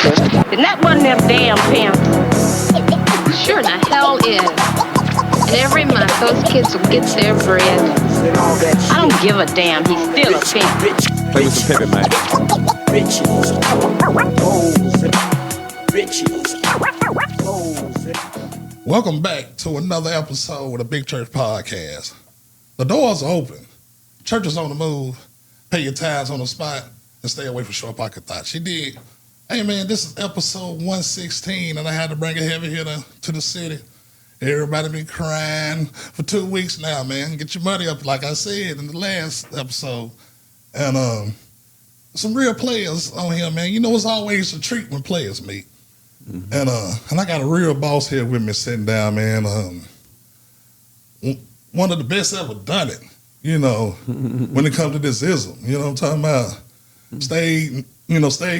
And that wasn't them damn pimps. Sure the hell is. And every month, those kids will get their bread. I don't give a damn. He's still a pimp. Play with some Pimpin, man. Welcome back to another episode of the Big Church Podcast. The doors are open. Church is on the move. Pay your tithes on the spot and stay away from short pocket thoughts. She did. Hey, man, this is episode 116, and I had to bring it heavy here to the city. Everybody been crying for 2 weeks now, man. Get your money up, like I said in the last episode. And some real players on here, man. You know, it's always a treat when players meet. Mm-hmm. And I got a real boss here with me sitting down, man. One of the best ever done it, you know, when it comes to this ism. You know what I'm talking about? Stay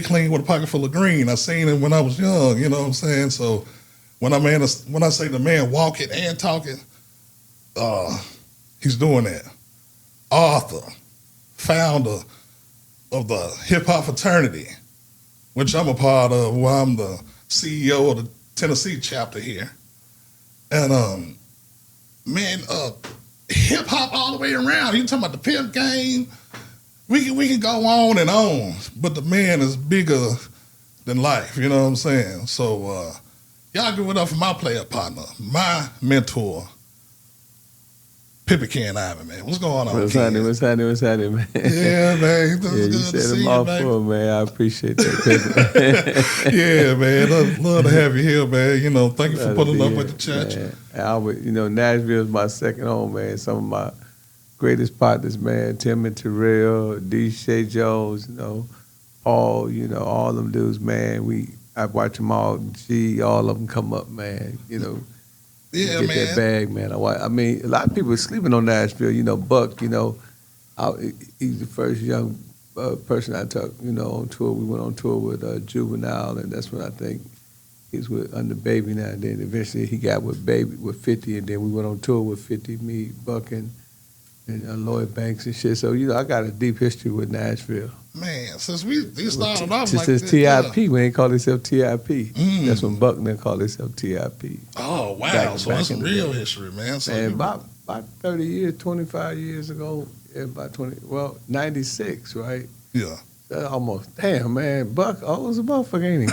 clean with a pocket full of green. I seen it when I was young, you know what I'm saying? So when I say the man walking and talking, he's doing that. Author, founder of the Hip Hop Fraternity, which I'm a part of, where I'm the CEO of the Tennessee chapter here. And hip hop all the way around. You talking about the pimp game? We can go on and on, but the man is bigger than life. You know what I'm saying? So y'all give it up for my player partner, my mentor, Pimpin Ken, man. What's going on? What's happening, man? Yeah, man. Yeah, you said a mouthful, man. I appreciate that. Yeah, man. Love to have you here, man. You know, thank you for putting up with the church. Nashville is my second home, man. Some of my greatest partners, man. Tim and Terrell, D.J. Jones, all them dudes, man. I watch them all. All of them come up, man. Yeah, get man. That bag, man. I mean, a lot of people are sleeping on Nashville. Buck, he's the first young person I took, on tour. We went on tour with Juvenile, and that's when I think he's under Baby now. And then eventually he got with 50, and then we went on tour with 50, me, Buck, and Lloyd Banks and shit. So, I got a deep history with Nashville. Man, since we started off like this. Since TIP, when they called themselves TIP. That's when Buckner called himself TIP. Oh, wow. So that's some real history, man. So and about 30 years, 25 years ago, 96, right? Yeah. That's almost, damn, man, Buck almost a motherfucker, ain't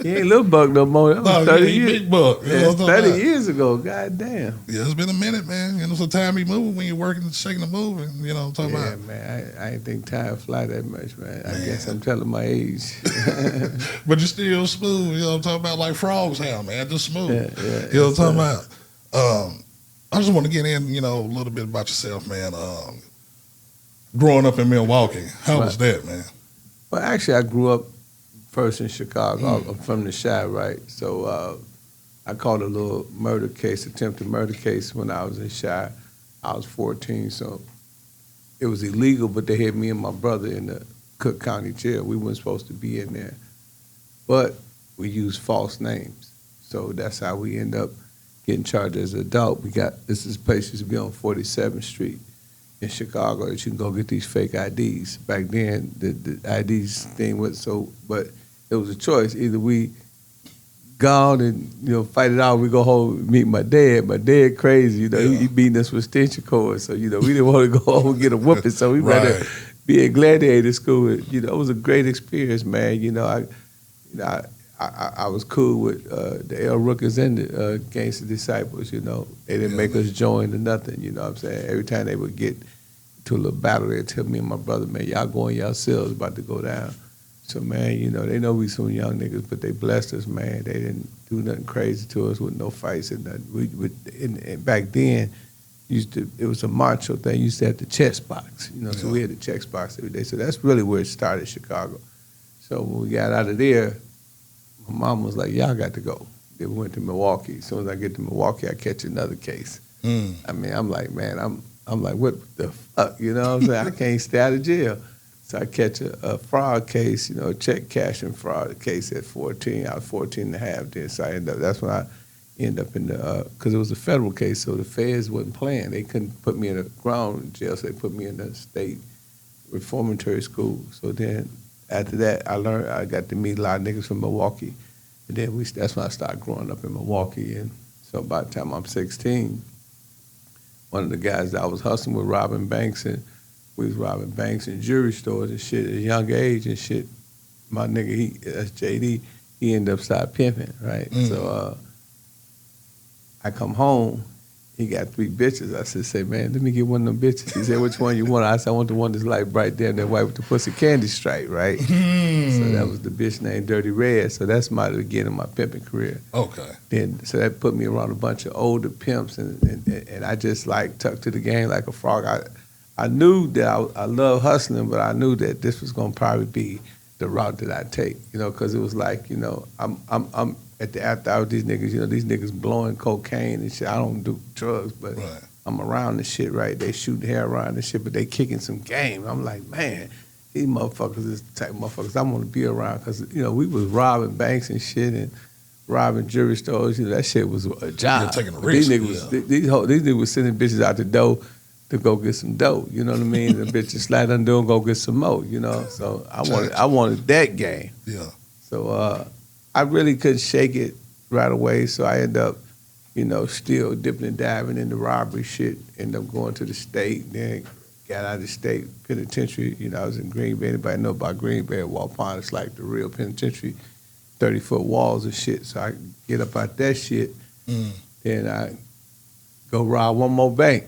he? He ain't little Buck no more. That was 30 years. Big Buck. Yeah, 30 years ago, goddamn. Yeah, it's been a minute, man. Sometimes you move when you're working and shaking and moving, what I'm talking about. Yeah, man, I ain't think time fly that much, man. I guess I'm telling my age. But you're still smooth, I'm talking about, like frogs have, man, just smooth. Yeah, you know what I'm talking about? I just want to get in, a little bit about yourself, man. Growing up in Milwaukee, how was that, man? Well, actually, I grew up first in Chicago. I'm from the Chi, right? So I caught a little attempted murder case when I was in Chi. I was 14, so it was illegal, but they had me and my brother in the Cook County jail. We weren't supposed to be in there, but we used false names. So that's how we end up getting charged as an adult. This place used to be on 47th Street in Chicago that you can go get these fake IDs. Back then, the IDs thing was but it was a choice. Either we gone and, fight it out, we go home and meet my dad. My dad crazy, he beating us with extension cords. So, we didn't want to go home and get a whooping. So we rather be in gladiator school. It was a great experience, man. I was cool with the L. Rookers and the Gangster Disciples, They didn't make us join or nothing, you know what I'm saying? Every time they would get to a little battle, they'd tell me and my brother, man, y'all going yourselves, about to go down. So, man, they know we some young niggas, but they blessed us, man. They didn't do nothing crazy to us with no fights and nothing. And back then, it was a macho thing. You used to have the chess box, so we had the chess box every day. So that's really where it started, Chicago. So when we got out of there, my mom was like, y'all got to go. Then we went to Milwaukee. As soon as I get to Milwaukee, I catch another case. I mean, I'm like, man, I'm like, what the fuck? You know what I'm saying? I can't stay out of jail. So I catch a fraud case, check cashing fraud case at 14. I was 14 and a half then. So that's when I ended up in because it was a federal case, so the feds wasn't playing. They couldn't put me in a ground jail, so they put me in the state reformatory school. So then after that, I got to meet a lot of niggas from Milwaukee. And then that's when I started growing up in Milwaukee. And so by the time I'm 16, one of the guys that I was hustling with, robbing banks, and we was robbing banks and jewelry stores and shit at a young age and shit. My nigga, that's JD, he ended up started pimping, right? So I come home, he got 3 bitches. I said, say, man, let me get one of them bitches. He said, which one you want? I said, I want the one that's like bright there and that white with the pussy candy stripe, right? So that was the bitch named Dirty Red. So that's my beginning of my pimping career. Okay. Then so that put me around a bunch of older pimps, and I just like tucked to the game like a frog. I knew that I love hustling, but I knew that this was gonna probably be the route that I take, you know, because it was like, you know, I'm at the after hours, these niggas, you know, these niggas blowing cocaine and shit. I don't do drugs, but I'm around the shit, right? They shooting hair around and shit, but they kicking some game. I'm like, man, these motherfuckers is the type of motherfuckers I want to be around, because, you know, we was robbing banks and shit and robbing jewelry stores. You know, that shit was a job. You're taking a risk. These niggas was sending bitches out the door to go get some dough, you know what I mean? The bitches slide under and go get some more, you know? So I wanted that game. Yeah. So I really couldn't shake it right away, so I ended up, you know, still dipping and diving into robbery shit, ended up going to the state, then got out of the state penitentiary. You know, I was in Green Bay. Anybody know about Green Bay at Walpont? It's like the real penitentiary, 30-foot walls and shit. So I get up out that shit, then I go rob one more bank.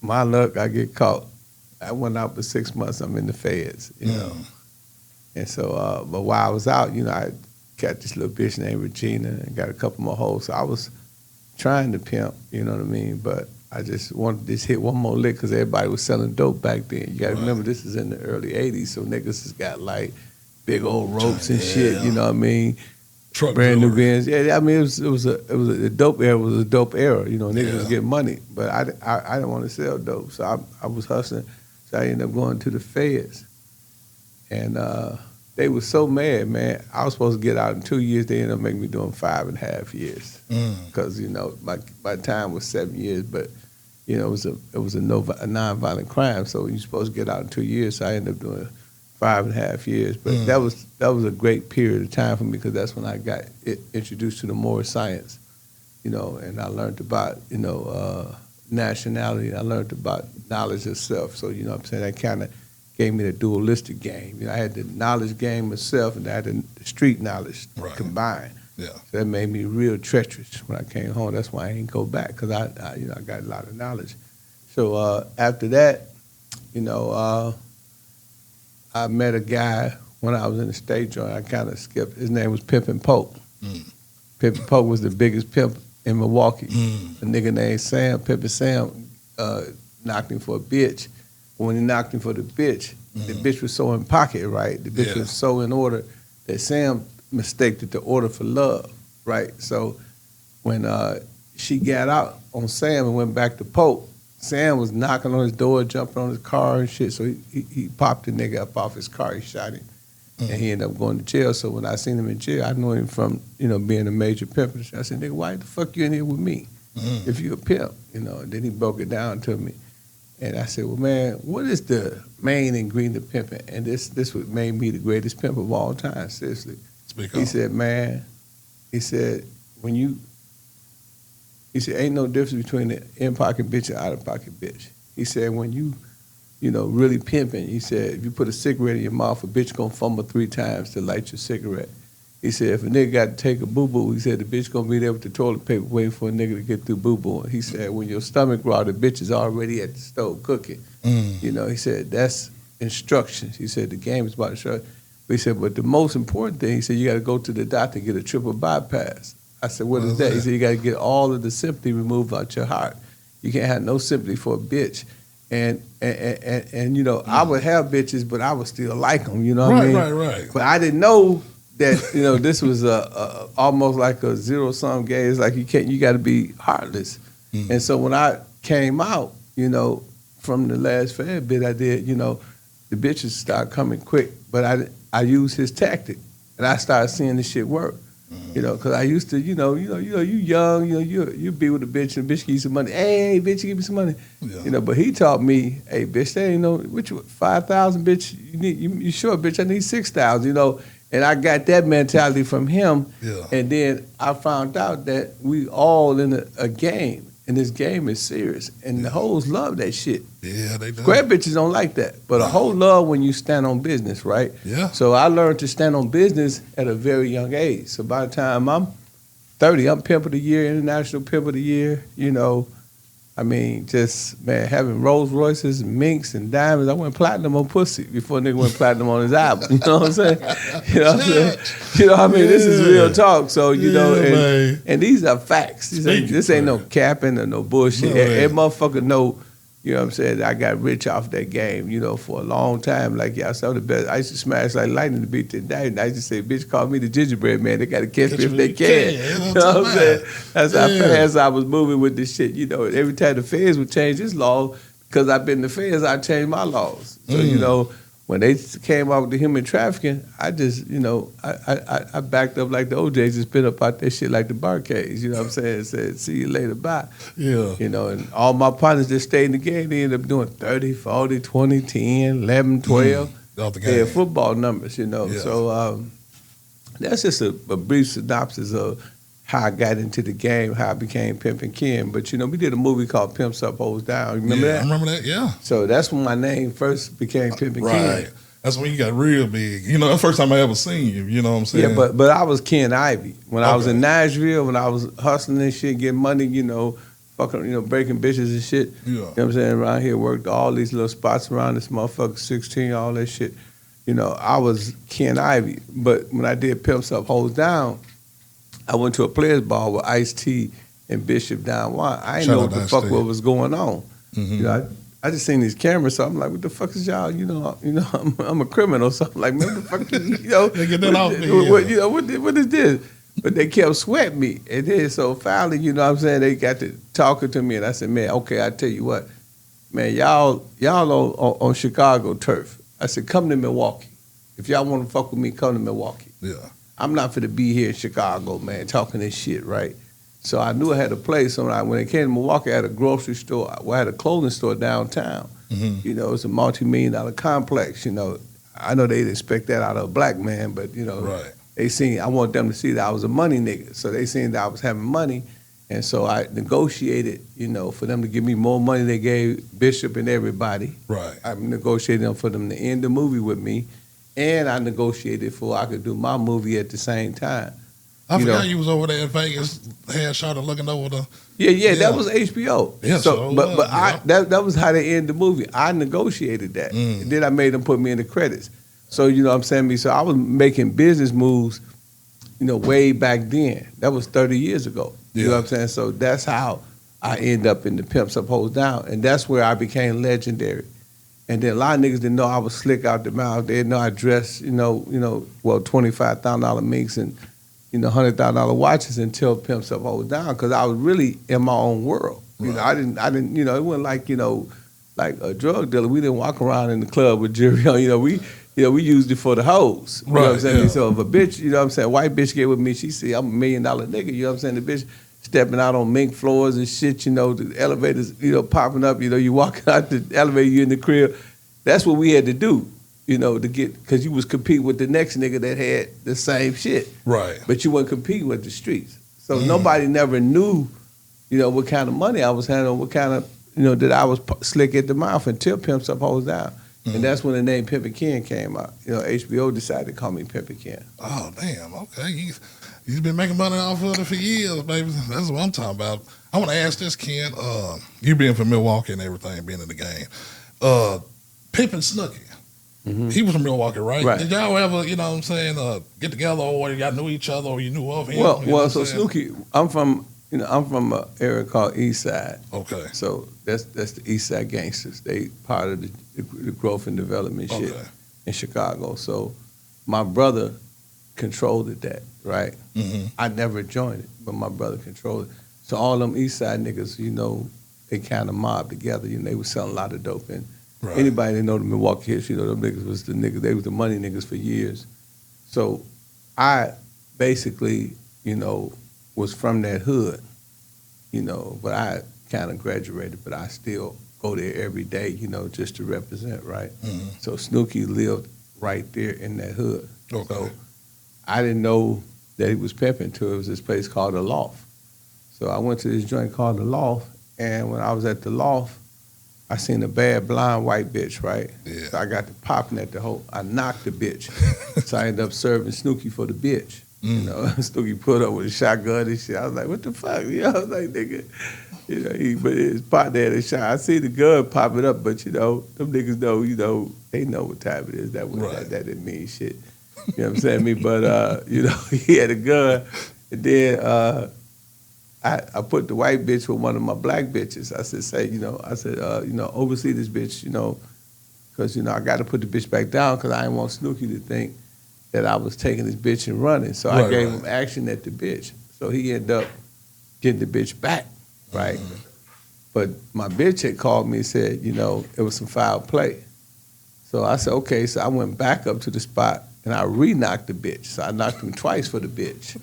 My luck, I get caught. I went out for 6 months. I'm in the feds, you know. And so, but while I was out, you know, I got this little bitch named Regina and got a couple more hoes. So I was trying to pimp, you know what I mean? But I just wanted to just hit one more lick because everybody was selling dope back then. You got to remember, this is in the early 80s, so niggas has got like big old ropes and shit, you know what I mean? Truck brand new jewelry. Benz. Yeah, I mean, it was a dope era. It was a dope era. You know, niggas was getting money, but I didn't want to sell dope, so I was hustling. So I ended up going to the feds, and they were so mad, man. I was supposed to get out in 2 years. They ended up making me doing 5.5 years because you know my time was 7 years, but you know it was a non-violent crime. So you're supposed to get out in 2 years. So I ended up doing 5.5 years, but that was a great period of time for me because that's when I got introduced to the moral science, you know, and I learned about, you know, nationality. I learned about knowledge of self. So, you know what I'm saying, that kind of gave me the dualistic game. You know, I had the knowledge game of self and I had the street knowledge combined. Yeah. So that made me real treacherous when I came home. That's why I ain't go back because I you know, I got a lot of knowledge. So after that, you know, I met a guy when I was in the state joint. I kind of skipped. His name was Pimpin Pope. Pimpin Pope was the biggest pimp in Milwaukee. A nigga named Sam, Pimpin Sam, knocked him for a bitch. When he knocked him for the bitch was so in pocket, right? The bitch was so in order that Sam mistaked the order for love, right? So when she got out on Sam and went back to Pope, Sam was knocking on his door, jumping on his car and shit. So he popped the nigga up off his car. He shot him, and he ended up going to jail. So when I seen him in jail, I knew him from, you know, being a major pimp. I said, nigga, why the fuck you in here with me if you a pimp? You know. And then he broke it down to me, and I said, well, man, what is the main ingredient of pimping? And this what made me the greatest pimp of all time. Seriously, he said, man, he said He said, ain't no difference between the in-pocket bitch and out-of-pocket bitch. He said, when you know, really pimping, he said, if you put a cigarette in your mouth, a bitch gonna fumble 3 times to light your cigarette. He said, if a nigga got to take a boo-boo, he said, the bitch gonna be there with the toilet paper waiting for a nigga to get through boo-boo. He said, when your stomach growl, the bitch is already at the stove cooking. You know, he said, that's instructions. He said, the game is about instructions. But he said, but the most important thing, he said, you gotta go to the doctor and get a triple bypass. I said, what is that? He said, you got to get all of the sympathy removed out your heart. You can't have no sympathy for a bitch. And you know, I would have bitches, but I would still like them, you know what I mean? Right. But I didn't know that, you know, this was almost like a zero-sum game. It's like you got to be heartless. And so when I came out, you know, from the last fair bit I did, you know, the bitches started coming quick. But I used his tactic, and I started seeing this shit work. You know, because I used to, you young, you be with a bitch and the bitch give you some money. Hey, bitch, give me some money. Yeah. You know, but he taught me, hey, bitch, there ain't no, which 5,000, bitch, you sure, bitch, I need 6,000, you know. And I got that mentality from him. Yeah. And then I found out that we all in a game, and this game is serious. And the hoes love that shit. Yeah, they do. Square bitches don't like that, but a hoe love when you stand on business, right? Yeah. So I learned to stand on business at a very young age. So by the time I'm 30, I'm Pimp of the Year, International Pimp of the Year, you know. I mean, just, man, having Rolls Royces, minks, and diamonds. I went platinum on pussy before nigga went platinum on his album. You know what I'm saying? You know what I'm saying? You know what I mean? This is real talk. So, you know, and these are facts. This ain't no capping or no bullshit. Every motherfucker know, you know what I'm saying, I got rich off that game, you know, for a long time. Like, y'all saw the best. I used to smash like lightning to beat today. And I used to say, bitch, call me the gingerbread man. They got to catch me if they can. You know what I'm saying? That's how fast I was moving with this shit. You know, every time the feds would change this law, because I've been in the feds, I changed my laws. So, you know, when they came out with the human trafficking, I just, you know, I backed up like the OJs just been up out that shit like the barcades, you know what I'm saying? Said, see you later, bye. Yeah. You know, and all my partners that stayed in the game, they ended up doing 30, 40, 20, 10, 11, 12. Off the They game. had football numbers, you know. Yeah. So that's just a brief synopsis of how I got into the game, how I became Pimpin Ken. But, you know, we did a movie called Pimps Up, Hoes Down. You remember that? I remember that, yeah. So that's when my name first became Pimpin Right. Ken. That's when you got real big. You know, that's the first time I ever seen you. You know what I'm saying? Yeah, but I was Ken Ivy. When I was in Nashville, when I was hustling and shit, getting money, you know, fucking, you know, breaking bitches and shit. Yeah. You know what I'm saying? Around here, worked all these little spots around this motherfucker, 16, all that shit. You know, I was Ken Ivy. But when I did Pimps Up, Hoes Down, I went to a players ball with Ice-T and Bishop Don Juan. I didn't know what the fuck what was going on. You know, I just seen these cameras, so I'm like, what the fuck is y'all? You know, I'm a criminal, so I'm like, man, what the fuck, you know, Get that off me, you know, what is this? But they kept sweating me, and then so finally, you know what I'm saying, they got to talking to me, and I said, man, okay, I tell you what, man, y'all on Chicago turf. I said, come to Milwaukee. If y'all want to fuck with me, come to Milwaukee. Yeah. I'm not finna be here in Chicago, man, talking this shit, right? So I knew I had a place. So when it came to Milwaukee, I had a grocery store. Well, I had a clothing store downtown. You know, it's a multi-million-dollar complex. You know, I know they'd expect that out of a black man, but, you know, they seen, I want them to see that I was a money nigga. So they seen that I was having money. And so I negotiated, you know, for them to give me more money. They gave Bishop and everybody. Right. I negotiated for them to end the movie with me. And I negotiated for I could do my movie at the same time. I forgot you was over there in Vegas, headshot looking over the. Yeah, that was HBO. Yeah, that was how they ended the movie. I negotiated that. And then I made them put me in the credits. So you know what I'm saying? So I was making business moves, you know, way back then. That was 30 years ago. You know what I'm saying? So that's how I end up in the Pimps Up, Hoes Down, and that's where I became legendary. And then a lot of niggas didn't know I was slick out the mouth. They didn't know I dressed, well, $25,000 minks and, $100,000 watches until Pimps Up, Hoes Down, because I was really in my own world. You know, I didn't, it wasn't like, like a drug dealer. We didn't walk around in the club with jewelry on. We used it for the hoes. You know what I'm saying? So if a bitch, you know what I'm saying, white bitch get with me, she see I'm $1 million nigga, you know what I'm saying? The bitch stepping out on mink floors and shit, the elevators, popping up, you walking out the elevator, you in the crib. That's what we had to do, to get, because you was competing with the next nigga that had the same shit. Right. But you weren't competing with the streets. So nobody never knew, what kind of money I was handling, what kind of, that I was slick at the mouth until Pimps Up, Hoes Down. And that's when the name Pimpin Ken came out. HBO decided to call me Pimpin Ken. Oh, damn, okay. He's been making money off of it for years, baby. That's what I'm talking about. I want to ask this, Ken. You being from Milwaukee and everything, being in the game. Pimpin Snooki. He was from Milwaukee, right? Did y'all ever, get together, or y'all knew each other, or you knew of him? Well, so Snooki, I'm from an area called East Side. Okay. So that's the East Side gangsters. They part of the growth and development shit in Chicago. So my brother controlled that, right? I never joined it, but my brother controlled it. So all them East Side niggas, they kind of mobbed together. They was selling a lot of dope. And anybody that know the Milwaukee history, them niggas was the niggas. They was the money niggas for years. So I basically you know, was from that hood, you know, but I kind of graduated, but I still go there every day, you know, just to represent, right? Mm-hmm. So Snooki lived right there in that hood. Okay. So I didn't know that he was pimping till it was this place called The Loft. So I went to this joint called The Loft, and when I was at The Loft, I seen a bad blind white bitch, right? Yeah. So I got to popping at the hoe. I knocked the bitch. So I ended up serving Snooki for the bitch. You know, Snooki put up with a shotgun and shit. I was like, what the fuck? You know, I was like, nigga. You know, but his partner had a shot. I see the gun pop it up, but you know, them niggas know, you know, they know what time it is. That didn't mean shit. You know what I'm saying? But you know, he had a gun, and then I put the white bitch with one of my black bitches. I said, you know, oversee this bitch, you know, because, you know, I got to put the bitch back down because I didn't want Snooki to think that I was taking this bitch and running. So I gave him action at the bitch. So he ended up getting the bitch back, right? Mm-hmm. But my bitch had called me and said, you know, it was some foul play. So I said, okay. So I went back up to the spot and I re-knocked the bitch. So I knocked him twice for the bitch.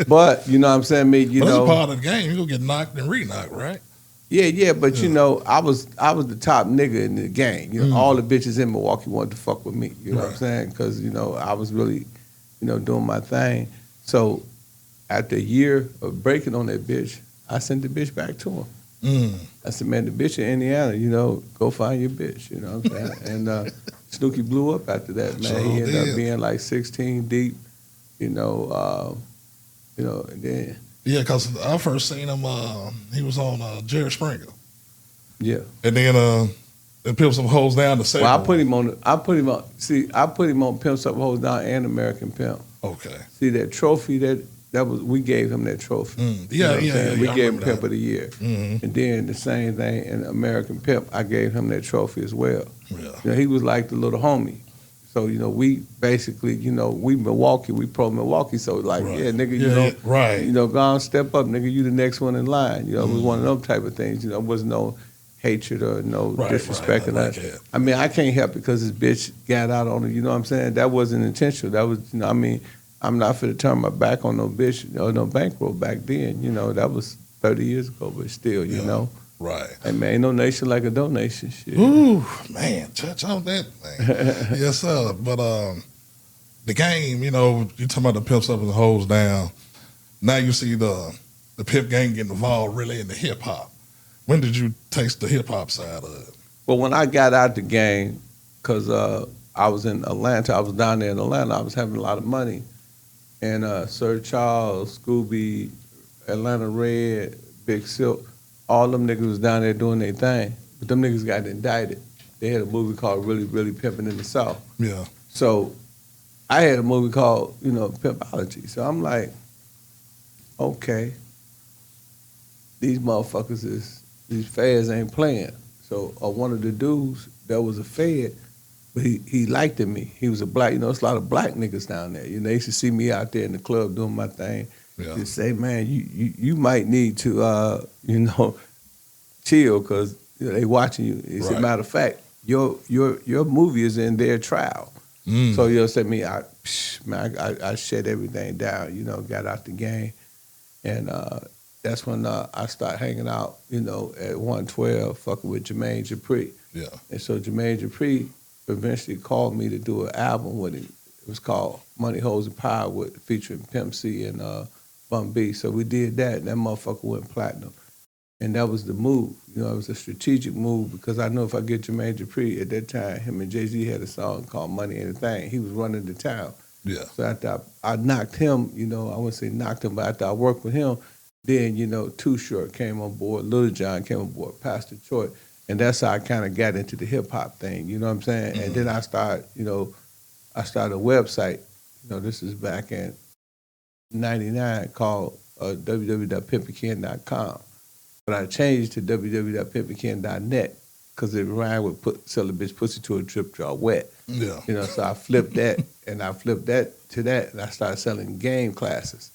But, you know what I'm saying, me, you know. That's a part of the game. You're going to get knocked and re-knocked, right? Yeah, but you know, I was the top nigga in the game. You know, all the bitches in Milwaukee wanted to fuck with me. You know what I'm saying? Because, you know, I was really, you know, doing my thing. So after a year of breaking on that bitch, I sent the bitch back to him. I said, man, the bitch in Indiana, you know, go find your bitch. You know what I'm saying? And Snooki blew up after that, man. He ended up being like 16 deep, you know, and then. Yeah, because I first seen him, he was on Jerry Springer. Yeah. And then they Pimp Some Hoes Down to say. Well, I put him on Pimp Some Hoes Down and American Pimp. Okay. See that trophy that was, we gave him that trophy. Yeah. We gave him Pimp of the Year. And then the same thing in American Pimp, I gave him that trophy as well. Yeah. You know, he was like the little homie. So, you know, we basically, you know, we Milwaukee, we pro Milwaukee. So, like, yeah, nigga, you know, you know, go on, step up, nigga, you the next one in line. You know, it was one of those type of things. You know, it wasn't no hatred or no disrespect. I mean, I can't help it because this bitch got out on it. You know what I'm saying? That wasn't intentional. That was, you know, I mean, I'm not finna turn my back on no bitch or no bankroll back then. You know, that was 30 years ago, but still, you know. Right. Hey, man, ain't no nation like a donation. Shit. Ooh, man, touch on that thing. Yes, sir. But the game, you know, you talking about the Pimps Up and the Hoes Down. Now you see the Pimp gang getting involved really in the hip hop. When did you taste the hip hop side of it? Well, when I got out the game, because I was in Atlanta, I was down there in Atlanta, I was having a lot of money. And Sir Charles, Scooby, Atlanta Red, Big Silk, all them niggas was down there doing their thing. But them niggas got indicted. They had a movie called Really, Really Pimpin' in the South. Yeah. So I had a movie called, you know, Pimpology. So I'm like, okay, these motherfuckers these feds ain't playing. So one of the dudes that was a fed, but he liked me. He was a black, you know, it's a lot of black niggas down there. You know, they used to see me out there in the club doing my thing. Yeah. Just say, man, you might need to, you know, chill because you know, they watching you. As a matter of fact, your movie is in their trial. So you'll say me, I shut everything down. You know, got out the game, and that's when I started hanging out. You know, at 112, fucking with Jermaine Dupri. Yeah. And so Jermaine Dupri eventually called me to do an album with him. It was called Money, Hoes, and Power, featuring Pimp C and Bun B. So we did that, and that motherfucker went platinum. And that was the move. You know, it was a strategic move because I know if I get Jermaine Dupri, at that time, him and Jay-Z had a song called Money Ain't a Thing. He was running the town. Yeah. So after I knocked him, you know, I wouldn't say knocked him, but after I worked with him, then, you know, Too Short came on board, Little John came on board, Pastor Troy. And that's how I kind of got into the hip-hop thing, you know what I'm saying? And then I started a website. You know, this is back in 99 called www.pimpinken.com. But I changed to www.pimpinken.net because it rhymed with sell a bitch pussy to a drip draw wet. Yeah. You know, so I flipped that and I flipped that to that and I started selling game classes.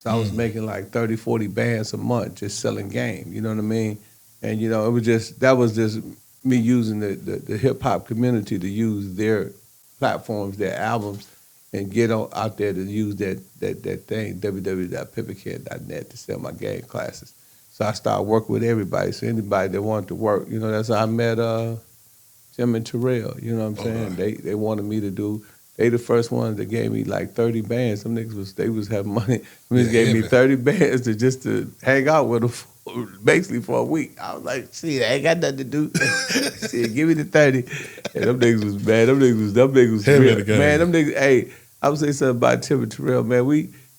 So I was making like 30, 40 bands a month just selling game, you know what I mean? And, you know, that was just me using the hip hop community to use their platforms, their albums, and get out there to use that thing, www.pimpinken.net, to sell my game classes. So I started working with everybody. So anybody that wanted to work, that's how I met Tim and Terrell. You know what I'm saying? They wanted me to do. They the first ones that gave me like 30 bands. Some niggas was having money. Some niggas gave me 30 bands to hang out with them basically for a week. I was like, shit, I ain't got nothing to do. Shit, give me the 30. And them niggas was bad. Them niggas was heavy real. in the game. Man, them niggas, hey, I would say something about Tim and Terrell, man.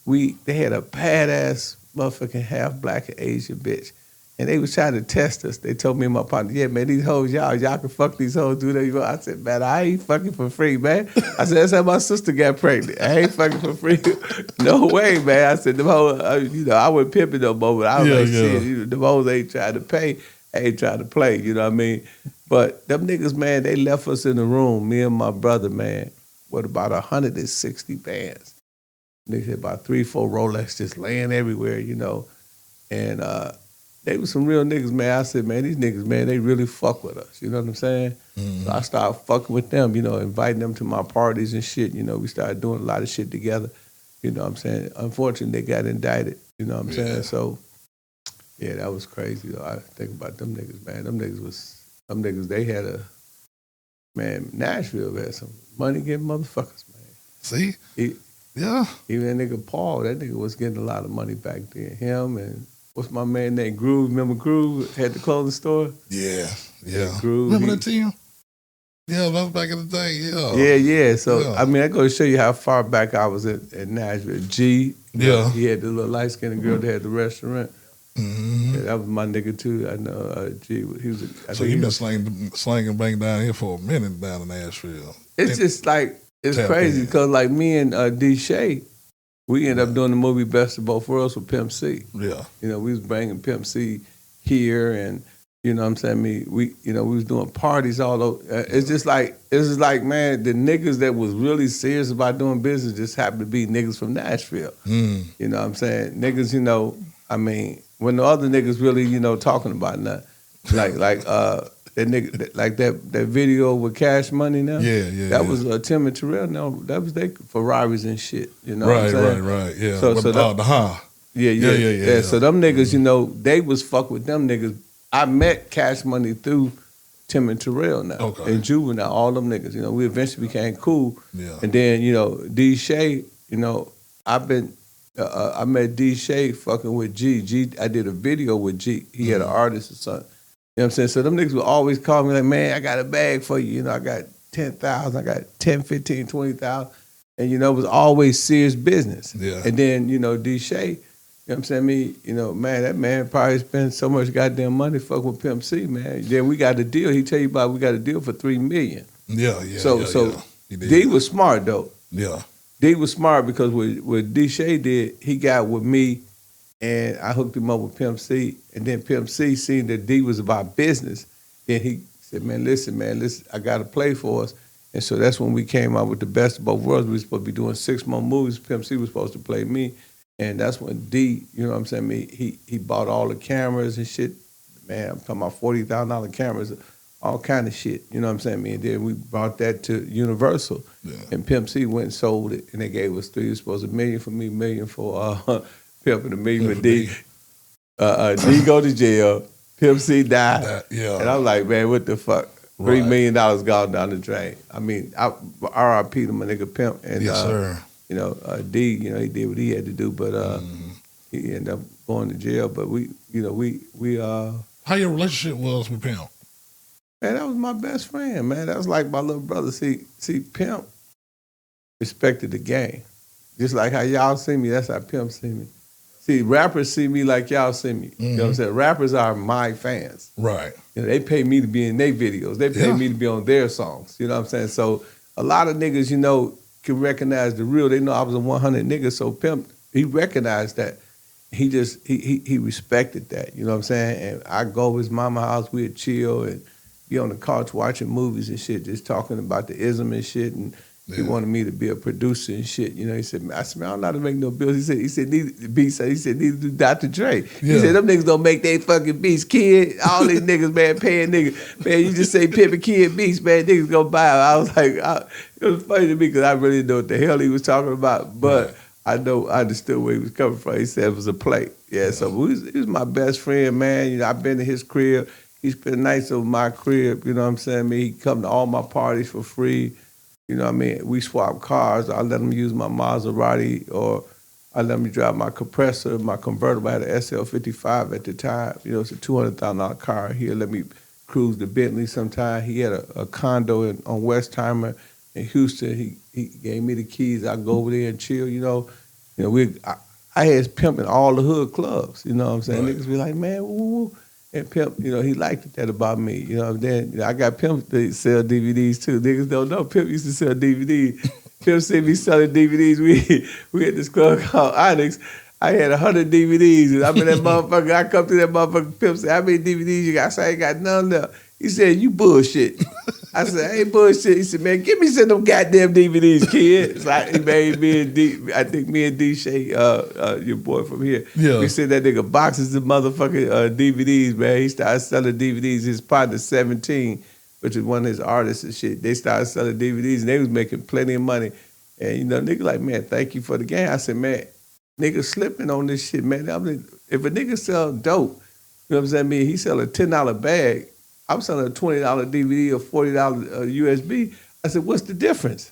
They had a badass motherfucking half black and Asian bitch. And they was trying to test us. They told me and my partner, yeah, man, these hoes, y'all can fuck these hoes, do that. I said, man, I ain't fucking for free, man. I said, that's how my sister got pregnant. I ain't fucking for free. No way, man. I said, them hoes, I wasn't pimping no more, but I was like, shit, them hoes ain't trying to pay, ain't trying to play, you know what I mean? But them niggas, man, they left us in the room, me and my brother, man, with about 160 bands. They had about 3-4 Rolex just laying everywhere, and they was some real niggas, man. I said, man, these niggas, man, they really fuck with us. You know what I'm saying? Mm-hmm. So I started fucking with them, inviting them to my parties and shit. We started doing a lot of shit together. You know what I'm saying? Unfortunately, they got indicted. You know what I'm saying? So, yeah, that was crazy, though. I think about them niggas, man. Them niggas, they had Nashville had some money-getting motherfuckers, man. See? Even that nigga Paul, that nigga was getting a lot of money back then. Him and... what's my man named Groove? Remember Groove had the clothing store? Yeah. Groove. Remember that team? Yeah, that was back in the day. Yeah. So I mean, I go to show you how far back I was at Nashville. G. Yeah. He had the little light skinned girl that had the restaurant. Mm-hmm. Yeah, that was my nigga too. I know G. He was. So you been slanging bang down here for a minute down in Nashville. It's just like crazy because like me and D. Shay. We ended up doing the movie Best of Both Worlds with Pimp C. Yeah. We was bringing Pimp C here and, you know what I'm saying, we was doing parties all over. It's just like, man, the niggas that was really serious about doing business just happened to be niggas from Nashville. Mm. You know what I'm saying? Niggas, I mean, when the other niggas really, talking about nothing. Like that nigga, like that video with Cash Money now. Yeah. That was Tim and Terrell. No, that was they Ferraris and shit. You know right, what I'm saying? Right. Yeah. So Yeah. So them niggas, they was fuck with them niggas. I met Cash Money through Tim and Terrell now. Okay. And Juvenile, all them niggas. We eventually became cool. Yeah. And then D. Shay. I met D. Shay fucking with G. I did a video with G. He had an artist or something. You know what I'm saying? So them niggas would always call me like, man, I got a bag for you. I got 10,000, I got 10, 15, 20,000. And, it was always serious business. Yeah. And then, D. Shay, you know what I'm saying? Man, that man probably spent so much goddamn money fucking with Pimp C, man. Then we got a deal. He tell you about we got a deal for $3 million. Yeah. So D was smart, though. Yeah. D was smart because what D. Shay did, he got with me. And I hooked him up with Pimp C. And then Pimp C seen that D was about business. Then he said, man, listen, I got to play for us. And so that's when we came out with the Best of Both Worlds. We were supposed to be doing 6 more movies. Pimp C was supposed to play me. And that's when D, you know what I'm saying, he bought all the cameras and shit. Man, I'm talking about $40,000 cameras, all kind of shit. You know what I'm saying? And then we brought that to Universal. Yeah. And Pimp C went and sold it. And they gave us 3. It was supposed to $1 million for me, $1 million for... Pimp and $1 million with D. D go to jail. Pimp C died. And I'm like, man, what the fuck? $3 million gone down the drain. I mean, R.I.P. to my nigga Pimp. And, yes, sir. D, he did what he had to do, but he ended up going to jail. But we how your relationship was with Pimp? Man, that was my best friend, man. That was like my little brother. See, Pimp respected the game. Just like how y'all see me, that's how Pimp see me. See, rappers see me like y'all see me. Mm-hmm. You know what I'm saying? Rappers are my fans. Right. They pay me to be in their videos. They pay me to be on their songs. You know what I'm saying? So a lot of niggas, can recognize the real. They know I was a 100 nigga. So Pimp, he recognized that. He respected that. You know what I'm saying? And I go to his mama house, we'd chill and be on the couch watching movies and shit, just talking about the ism and shit. And He wanted me to be a producer and shit. You know, he said, I said, man, I don't know how to make no bills. He said, neither do Dr. Dre. He said, them niggas don't make they fucking beats, kid. All these niggas, man, paying niggas. Man, you just say Pimpin Ken beats, man, niggas gonna buy them. I was like, it was funny to me because I really didn't know what the hell he was talking about. But I understood where he was coming from. He said it was a play. Yeah, so he was my best friend, man. You know, I've been to his crib. He spent nights over my crib, you know what I'm saying? I mean, he come to all my parties for free. You know what I mean? We swap cars. I let him use my Maserati, or I let him drive my compressor, my convertible. I had an SL55 at the time. You know, it's a $200,000 car. He'll let me cruise the Bentley sometime. He had a condo on Westheimer in Houston. He gave me the keys. I go over there and chill, you know. I had pimping all the hood clubs, you know what I'm saying? Niggas be like, man, woo. And Pimp, you know, he liked that about me. You know, then I got Pimp to sell DVDs too. Niggas don't know. Pimp used to sell DVDs. Pimp said me selling DVDs. We had this club called Onyx. I had 100 DVDs. And I'm in that motherfucker. I come to that motherfucker. Pimp said, how many DVDs you got? I said, I ain't got none left. He said, you bullshit. I said, I ain't bullshit. He said, man, give me some of them goddamn DVDs, kid. So he made me and D, I think me and D Shay, your boy from here, we sent that nigga boxes of motherfucking DVDs, man. He started selling DVDs. His partner, 17, which is one of his artists and shit, they started selling DVDs, and they was making plenty of money. And, you know, nigga like, man, thank you for the game. I said, man, nigga slipping on this shit, man. I mean, if a nigga sell dope, you know what I'm saying? I mean, he sell a $10 bag. I'm selling a $20 DVD or $40 USB. I said, what's the difference?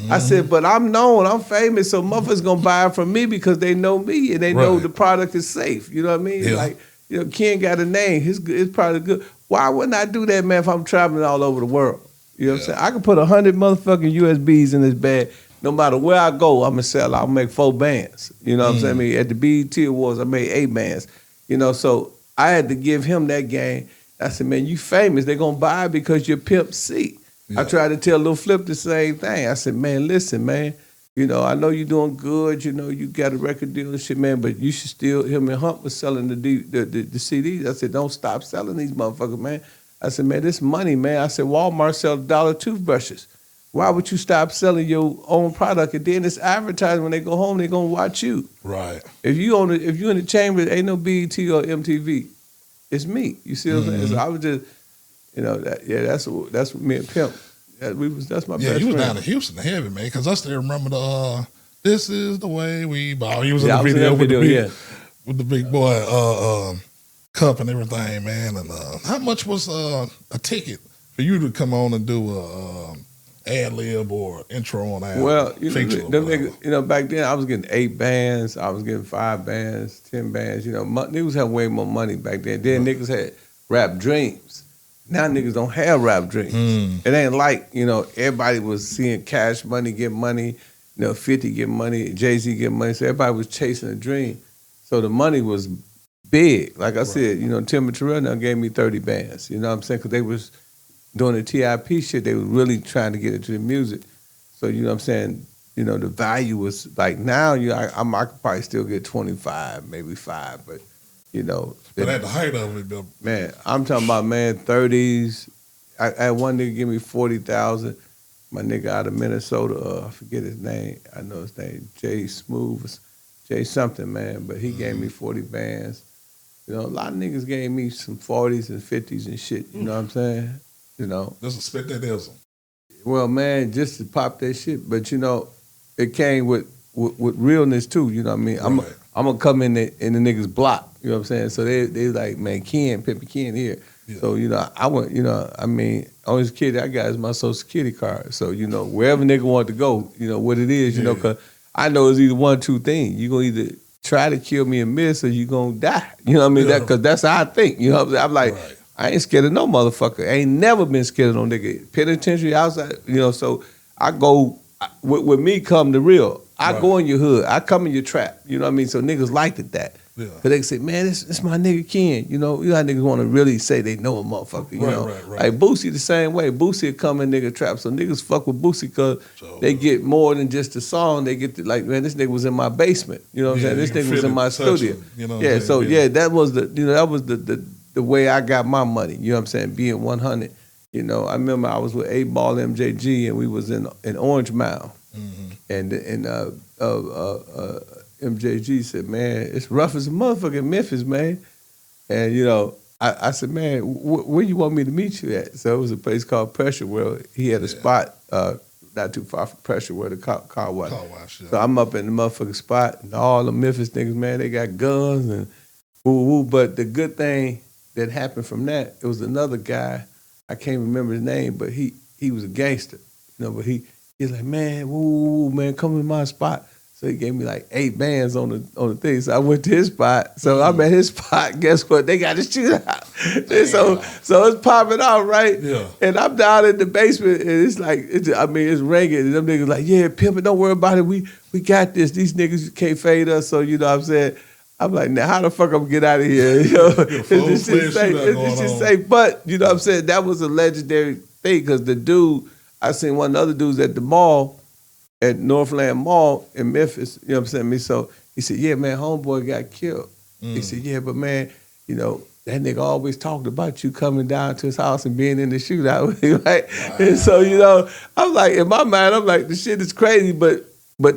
I said, but I'm known, I'm famous, so motherfuckers gonna buy it from me because they know me and they know the product is safe. You know what I mean? Like, you know, Ken got a name, his product good. Why wouldn't I do that, man, if I'm traveling all over the world? You know what I'm saying? I can put 100 motherfucking USBs in this bag. No matter where I go, I'm gonna sell. I'll make 4 bands. You know what I'm saying? I mean, at the BET Awards, I made 8 bands. You know, so I had to give him that game. I said, man, you famous. They're going to buy because you're Pimp C. I tried to tell Lil Flip the same thing. I said, man, listen, man, you know, I know you're doing good. You know, you got a record deal and shit, man, but you should still, him and Hump was selling the CDs. I said, don't stop selling these motherfuckers, man. I said, man, this money, man. I said, Walmart sells $1 toothbrushes. Why would you stop selling your own product? And then it's advertising when they go home, they're going to watch you. Right. If you in the chamber, ain't no BET or MTV. It's me. You see what I'm saying? So I was just, you know, that's what me and Pimp. That's my best friend. Yeah, you was down in Houston heavy, man, because I still remember the "This Is the Way We Ball." He was in the video, with the big boy cup and everything, man. And how much was a ticket for you to come on and do a ad lib or intro on that? Well, you know, them niggas, you know, back then I was getting 8 bands, I was getting 5 bands, 10 bands. You know, niggas had way more money back then. Then niggas had rap dreams. Now niggas don't have rap dreams. It ain't like, you know, everybody was seeing Cash Money get money, you know, 50 get money, Jay-Z get money. So everybody was chasing a dream. So the money was big. Like I said, you know, Tim and Terrell now gave me 30 bands. You know what I'm saying? Because they was doing the TIP shit, they were really trying to get into the music. So, you know what I'm saying, you know, the value was like now, you know, I could probably still get 25, maybe 5, but, you know. But at the height of it, though. Man, I'm talking about, man, 30s. I had one nigga give me 40,000. My nigga out of Minnesota, I forget his name. I know his name, Jay Smooth, Jay something, man, but he gave me 40 bands. You know, a lot of niggas gave me some 40s and 50s and shit, you know what I'm saying? You know, just spit that ism. Well, man, just to pop that shit, but you know, it came with realness too. You know what I mean? I'm gonna come in the niggas block. You know what I'm saying? So they like, man, Pimpin Ken here. Yeah. So you know, I went. You know, I mean, only security I got is my Social Security card. So you know, wherever nigga want to go, you know what it is. You know, cause I know it's either 1, 2 things. You gonna either try to kill me and miss, or you gonna die. You know what I mean? Yeah. Cause that's how I think. You know what I'm saying? I'm like. Right. I ain't scared of no motherfucker. I ain't never been scared of no nigga. Penitentiary, outside, you know, so I go, with me come the real. I go in your hood. I come in your trap. You know what I mean? So niggas liked it that. Yeah. Cause they say, man, this my nigga Ken. You know how niggas want to really say they know a motherfucker. You know, like Boosie the same way. Boosie will come in nigga trap. So niggas fuck with Boosie because they get more than just the song. They get like, man, this nigga was in my basement. You know what I'm saying? This nigga was in my studio. You know so that was the way I got my money. You know what I'm saying? Being 100. You know, I remember I was with 8-Ball MJG, and we was in Orange Mound. And MJG said, man, it's rough as a motherfucker in Memphis, man. And, you know, I said, man, where you want me to meet you at? So it was a place called Pressure where he had a spot not too far from Pressure where the car was. Yeah. So I'm up in the motherfucking spot, and all the Memphis niggas, man, they got guns and woo-woo. But the good thing that happened from that, it was another guy, I can't remember his name, but he was a gangster. You know, but he's like, man, woo, man, come to my spot. So he gave me like 8 bands on the thing. So I went to his spot. So I'm at his spot. Guess what? They got a shootout. So it's popping out, right? Yeah. And I'm down in the basement, and it's like, it's ringing. And them niggas like, yeah, Pimpin', don't worry about it. We got this. These niggas can't fade us. So, you know what I'm saying? I'm like, now how the fuck I'm gonna get out of here? You know? This shit safe. But, you know what I'm saying? That was a legendary thing because the dude, I seen one of the other dudes at the mall, at Northland Mall in Memphis, you know what I'm saying? So he said, yeah, man, homeboy got killed. He said, yeah, but man, you know, that nigga always talked about you coming down to his house and being in the shootout. Right? Wow. And so, you know, I'm like, in my mind, I'm like, the shit is crazy, but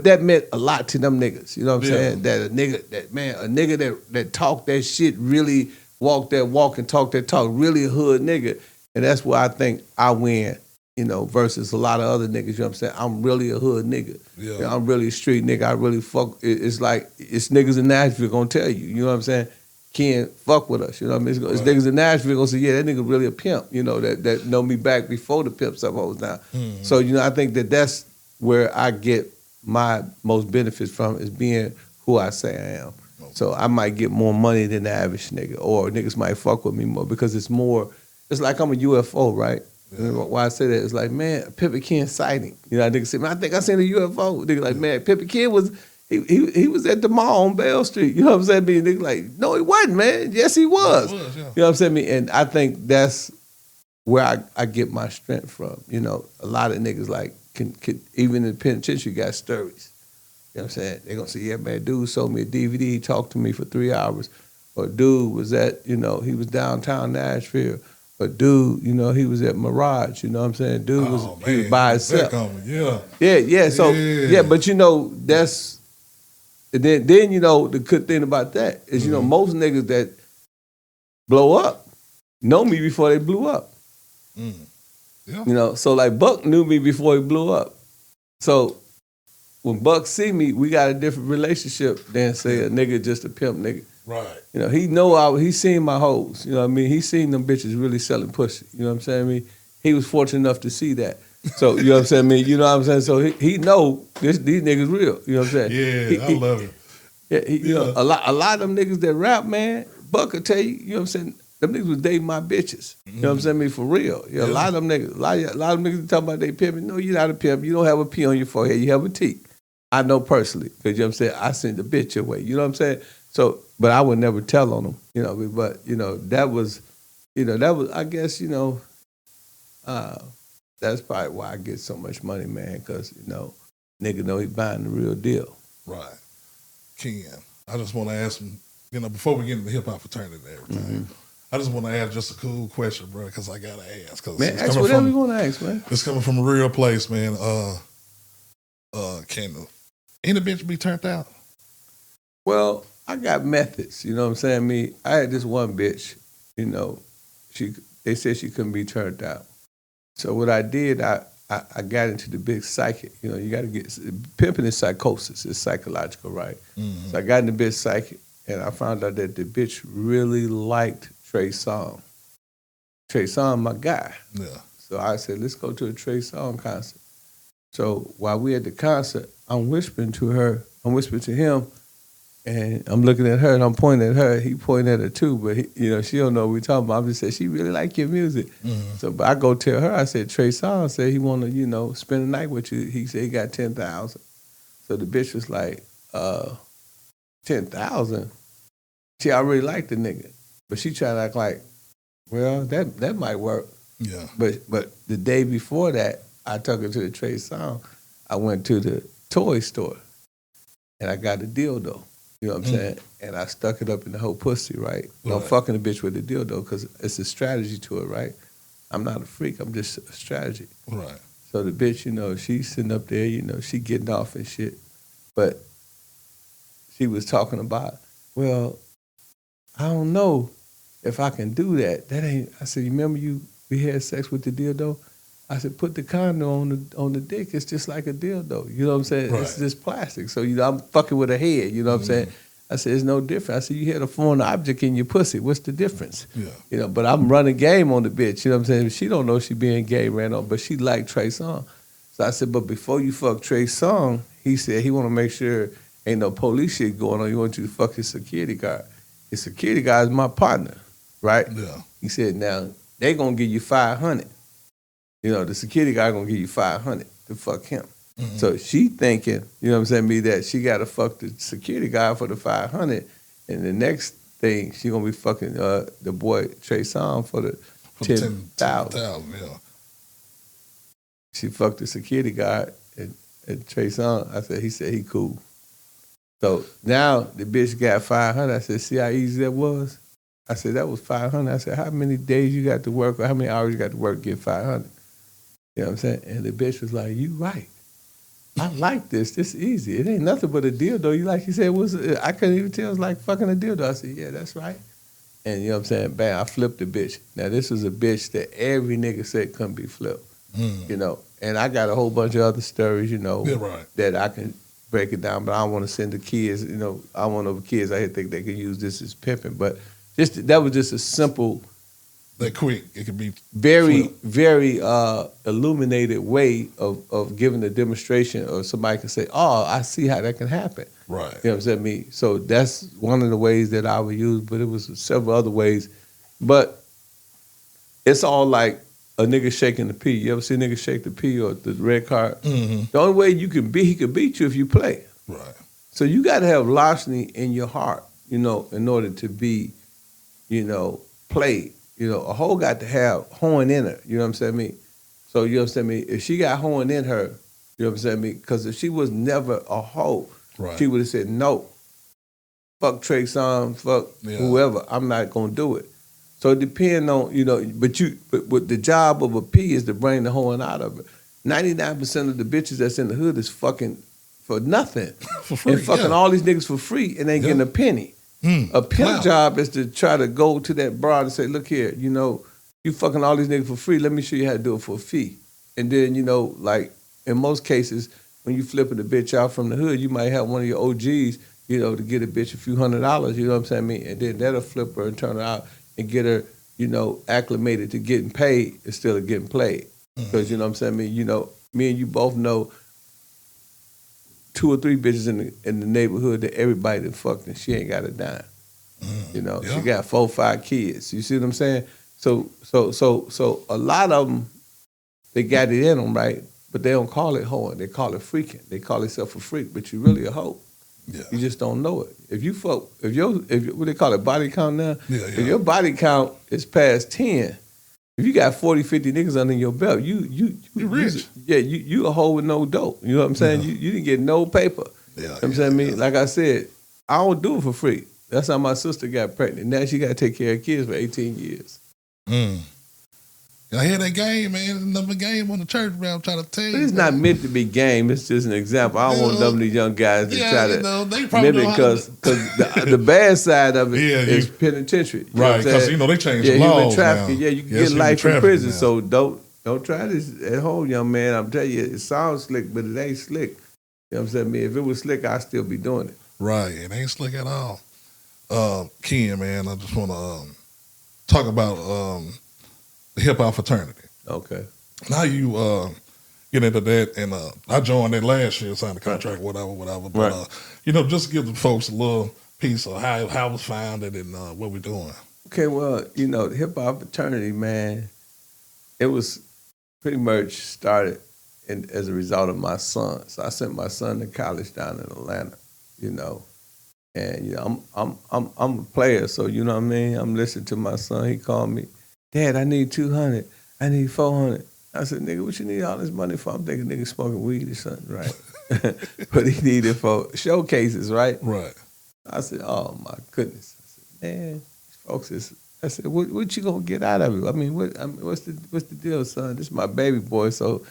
that meant a lot to them niggas. You know what I'm saying? That a nigga that talked that shit, really walked that walk and talked that talk, really a hood nigga. And that's where I think I win. You know, versus a lot of other niggas, you know what I'm saying? I'm really a hood nigga. Yeah. You know, I'm really a street nigga. I really fuck. It's like, it's niggas in Nashville gonna tell you, you know what I'm saying? Can't fuck with us, you know what I mean? It's niggas in Nashville gonna say, yeah, that nigga really a pimp, you know, that know me back before the pimp stuff was down. So, you know, I think that's where I get my most benefits from is being who I say I am. So I might get more money than the average nigga, or niggas might fuck with me more because it's like I'm a UFO, right? Yeah. Why I say that is like, man, Pimpin Ken sighting. You know, niggas say, man, I think I seen a UFO. Nigga like, man, Pimpin Ken was he was at the mall on Bell Street. You know what I'm saying? Nigga like, no, he wasn't, man. Yes, he was. You know what I'm saying? And I think that's where I get my strength from. You know, a lot of niggas like can even in the penitentiary got stories. You know what I'm saying? They're gonna say, yeah, man, dude sold me a DVD, he talked to me for 3 hours. Or dude was he was downtown Nashville. But dude, you know, he was at Mirage, you know what I'm saying? Dude he was by himself. Yeah, but you know, that's, and then you know, the good thing about that is, you know, most niggas that blow up know me before they blew up. Yeah. You know, so like Buck knew me before he blew up. So when Buck see me, we got a different relationship than say a nigga just a pimp nigga. Right. You know, he seen my hoes. You know what I mean? He seen them bitches really selling pussy. You know what I'm saying? I mean, he was fortunate enough to see that. So, you know what I'm saying? I mean, you know what I'm saying? So he know these niggas real. You know what I'm saying? Yeah, I love it. Yeah, you know, a lot of them niggas that rap, man, Buck will tell you know what I'm saying? Them niggas was dating my bitches. You know what I'm saying? I mean, for real. A lot of them niggas, a lot of them niggas talk about they pimping. No, you're not a pimp. You don't have a P on your forehead. You have a T. I know personally. Because, you know what I'm saying? I sent the bitch your way. You know what I'm saying? So, but I would never tell on them, you know. But you know, that was, I guess, you know, that's probably why I get so much money, man. Because you know, nigga know he buying the real deal. Right, Ken. I just want to ask him, you know, before we get into the Hip Hop Fraternity and everything, I just want to ask just a cool question, bro, because I gotta ask. Man, ask whatever you want to ask, man. It's coming from a real place, man. Can any bitch be turned out? Well, I got methods, you know what I'm saying? I had this one bitch, you know, they said she couldn't be turned out. So what I did, I got into the big psychic. You know, you got to get, pimping is psychosis, it's psychological, right? So I got in the big psychic, and I found out that the bitch really liked Trey Songz. Trey Songz, my guy. Yeah. So I said, let's go to a Trey Songz concert. So while we at the concert, I'm whispering to him, and I'm looking at her and I'm pointing at her. He pointing at her too, but you know, she don't know what we talking about. I'm just saying, she really like your music. So, but I go tell her, I said, Trey Songz said he want to, you know, spend the night with you. He said he got 10,000. So the bitch was like, 10,000? She already liked the nigga, but she tried to act like, well, that might work. Yeah. But the day before that, I took her to the Trey Songz. I went to the toy store, and I got a dildo. You know what I'm saying? And I stuck it up in the whole pussy, right? I'm fucking the bitch with the dildo because it's a strategy to it, right? I'm not a freak. I'm just a strategy. Right. So the bitch, you know, she's sitting up there, you know, she getting off and shit. But she was talking about, well, I don't know if I can do that. That ain't, I said, you remember we had sex with the dildo? I said, put the condom on the dick. It's just like a dildo. You know what I'm saying? Right. It's just plastic. So, you know, I'm fucking with her head. You know what I'm saying? I said, it's no different. I said, you had a foreign object in your pussy. What's the difference? Yeah. You know, but I'm running game on the bitch. You know what I'm saying? She don't know she being gay, ran on, but she liked Trey Songz. So I said, but before you fuck Trey Songz, he said he want to make sure ain't no police shit going on. He want you to fuck his security guard. His security guard is my partner, right? Yeah. He said, now, they going to give you $500. You know, the security guy going to give you $500 to fuck him. Mm-hmm. So she thinking, you know what I'm saying, me that she got to fuck the security guy for the $500, and the next thing she going to be fucking the boy Trey Songz for the $10,000. Yeah. She fucked the security guard and Trey Songz. He said he cool. So now the bitch got $500. I said, see how easy that was? I said, that was $500. I said, how many days you got to work or how many hours you got to work to get $500? You know what I'm saying? And the bitch was like, you right. I like this. This easy. It ain't nothing but a dildo. You like you said, I couldn't even tell it was like fucking a dildo. I said, yeah, that's right. And you know what I'm saying? Bam, I flipped the bitch. Now this was a bitch that every nigga said couldn't be flipped. You know, and I got a whole bunch of other stories, you know, that I can break it down, but I don't want to send the kids, you know, I want the kids I think they can use this as pimping. But that was just a simple, that quick, it could be very, flipped. very illuminated way of giving a demonstration, or somebody can say, oh, I see how that can happen. Right. You know what I'm saying? So that's one of the ways that I would use, but it was several other ways. But it's all like a nigga shaking the P. You ever see a nigga shake the P or the red card? Mm-hmm. The only way he can beat you if you play. Right. So you got to have larceny in your heart, you know, in order to be, you know, played. You know, a hoe got to have horn in her. You know what I'm saying? Me. So you know what I'm saying? Me. If she got horn in her, you know what I'm saying? Me. Because if she was never a hoe, she would have said no. Fuck Trey Songz, fuck whoever. I'm not gonna do it. So it depends on, you know, but what the job of a P is to bring the horn out of it. 99% of the bitches that's in the hood is fucking for nothing. For free. And fucking all these niggas for free and ain't getting a penny. A pimp job is to try to go to that broad and say, look here, you know, you fucking all these niggas for free. Let me show you how to do it for a fee. And then, you know, like in most cases, when you flipping the bitch out from the hood, you might have one of your OGs, you know, to get a bitch a few $100, you know what I'm saying? I mean, and then that'll flip her and turn her out and get her, you know, acclimated to getting paid instead of getting played. Because, you know what I'm saying? I mean, you know, me and you both know 2 or 3 bitches in the neighborhood that everybody done fucked and she ain't got a dime. You know, she got 4 or 5 kids. You see what I'm saying? So a lot of them, they got it in them, right? But they don't call it hoeing. They call it freaking. They call themselves a freak, but you really a hoe. Yeah. You just don't know it. If you fuck, if what they call it, body count now? If Yeah. your body count is past 10, if you got 40, 50 niggas under your belt, you rich. You a hoe with no dope. You know what I'm saying? Yeah. You didn't get no paper. Yeah. You know what I'm saying? I mean, like I said, I don't do it for free. That's how my sister got pregnant. Now she got to take care of kids for 18 years. I hear that game, man. It's another game on the church, man. I'm trying to tell you. But it's not meant to be game. It's just an example. I don't want none of these young guys to try to mimic, because the bad side of it is penitentiary. Right, because, you know, they changed the laws human trafficking. now. You can get life in prison. Now. So don't try this at home, young man. I'm telling you, it sounds slick, but it ain't slick. You know what I'm saying? I mean, if it was slick, I'd still be doing it. Right, it ain't slick at all. Ken, man, I just want to talk about the Hip Hop Fraternity. Okay. Now you get into that, and I joined that last year, signed the contract, whatever. But, you know, just give the folks a little piece of how it was founded and what we're doing. Okay, well, you know, the Hip Hop Fraternity, man, it was pretty much started as a result of my son. So I sent my son to college down in Atlanta, you know. And, you know, I'm a player, so, you know what I mean? I'm listening to my son. He called me, Dad, I need 200. I need 400. I said, nigga, what you need all this money for? I'm thinking nigga smoking weed or something, right? But he needed for showcases, right? Right. I said, oh, my goodness. I said, man, these folks is I said, what you gonna get out of it? I mean, what's the deal, son? This is my baby boy, so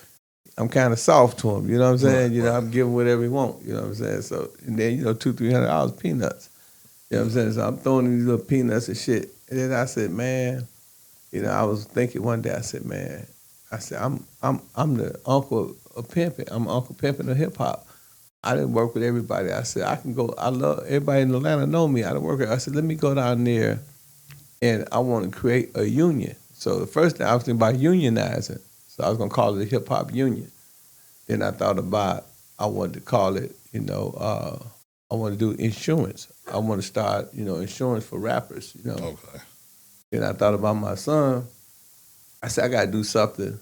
I'm kind of soft to him. You know what I'm saying? Right. I'm giving whatever he want. You know what I'm saying? So and then $200-300 peanuts. You know what I'm saying? So I'm throwing these little peanuts and shit. And then I said, man, I was thinking one day. I said, man, I'm the uncle of Pimpin. I'm Uncle Pimpin of hip hop. I didn't work with everybody. I said, I can go. I love everybody in Atlanta know me. I didn't work with. I said, let me go down there, and I want to create a union. So the first thing I was thinking about unionizing. So I was gonna call it a hip hop union. Then I thought about I wanted to call it, I want to do insurance. I want to start, insurance for rappers. Okay. Then I thought about my son. I said I got to do something